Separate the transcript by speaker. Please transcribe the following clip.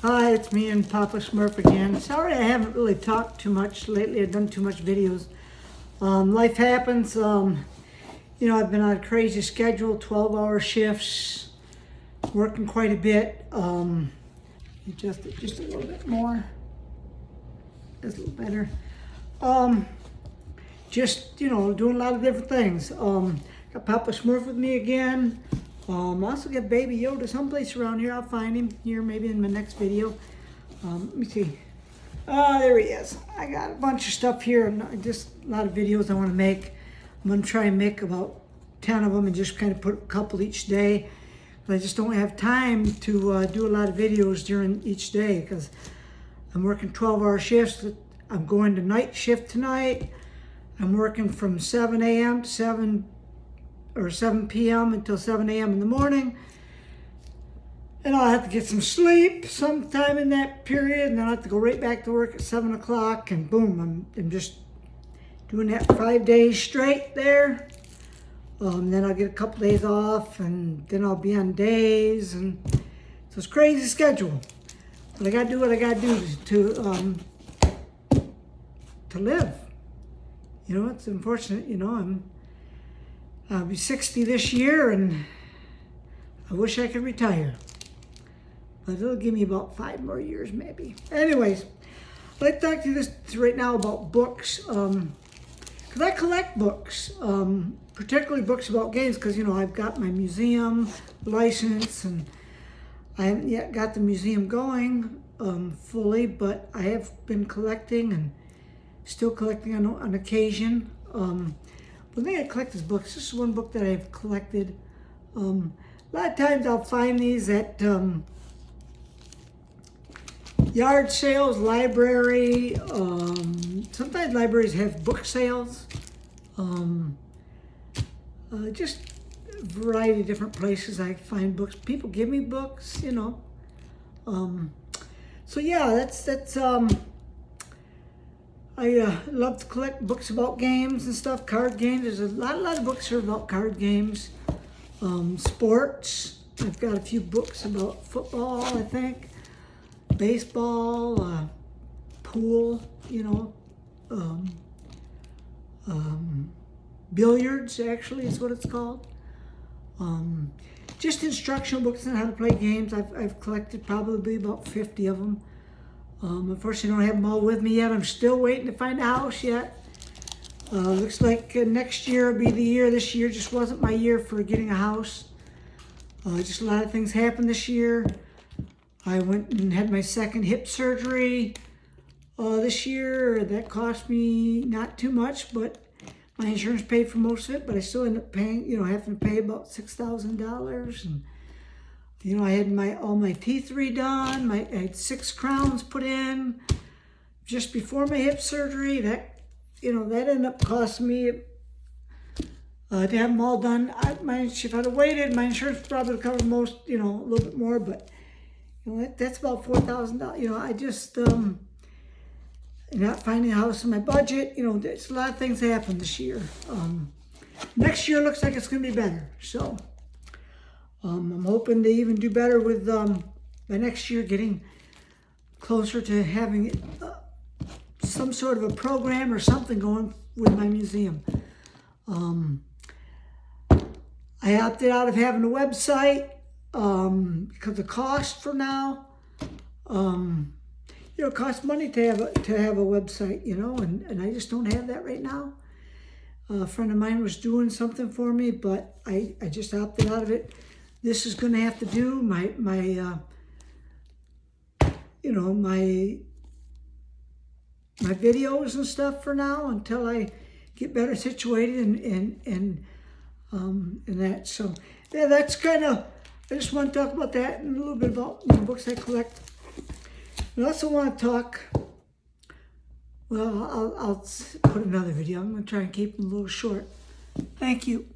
Speaker 1: Hi, it's me and Papa Smurf again. Sorry I haven't really talked too much lately. I've done too much videos. Life happens. I've been on a crazy schedule, 12-hour shifts, working quite a bit. Adjust it just a little bit more. That's a little better. Doing a lot of different things. Got Papa Smurf with me again. I also got Baby Yoda someplace around here. I'll find him here maybe in my next video. Let me see. There he is. I got a bunch of stuff here and just a lot of videos I want to make. I'm going to try and make about 10 of them and just kind of put a couple each day. But I just don't have time to do a lot of videos during each day because I'm working 12-hour shifts. I'm going to night shift tonight. I'm working from 7 a.m. to 7 p.m. until 7 a.m. in the morning. And I'll have to get some sleep sometime in that period, and then I'll have to go right back to work at 7 o'clock, and boom, I'm just doing that 5 days straight there. Then I'll get a couple days off, and then I'll be on days, and so it's a crazy schedule. But I gotta do what I gotta do to live. It's unfortunate, I'll be 60 this year, and I wish I could retire. But it'll give me about 5 more years, maybe. Anyways, I'd like to talk to you right now about books. Because I collect books, particularly books about games, because, I've got my museum license, and I haven't yet got the museum going fully, but I have been collecting and still collecting on occasion. The thing I collect is books. This is one book that I've collected. A lot of times I'll find these at yard sales, library. Sometimes libraries have book sales. Just a variety of different places I find books. People give me books, So yeah, that's I love to collect books about games and stuff, card games. There's a lot of books here about card games, sports. I've got a few books about football, I think, baseball, pool, billiards, actually, is what it's called. Just instructional books on how to play games. I've collected probably about 50 of them. Unfortunately, I don't have them all with me yet. I'm still waiting to find a house yet. Looks like next year will be the year. This year just wasn't my year for getting a house. Just a lot of things happened this year. I went and had my second hip surgery this year. That cost me not too much, but my insurance paid for most of it. But I still ended up paying, having to pay about $6,000. And I had all my teeth redone. I had 6 crowns put in just before my hip surgery. That ended up costing me to have them all done. If I'd have waited, my insurance probably would have covered most, a little bit more. But that's about $4,000. I just not finding a house in my budget. There's a lot of things happen this year. Next year looks like it's going to be better. So. I'm hoping to even do better with by next year getting closer to having some sort of a program or something going with my museum. I opted out of having a website because of cost for now. It costs money to have a website, and I just don't have that right now. A friend of mine was doing something for me, but I just opted out of it. This is going to have to do my videos and stuff for now until I get better situated and that. So yeah, that's kind of. I just want to talk about that and a little bit about the books I collect. I also want to talk. Well, I'll put another video. I'm going to try and keep them a little short. Thank you.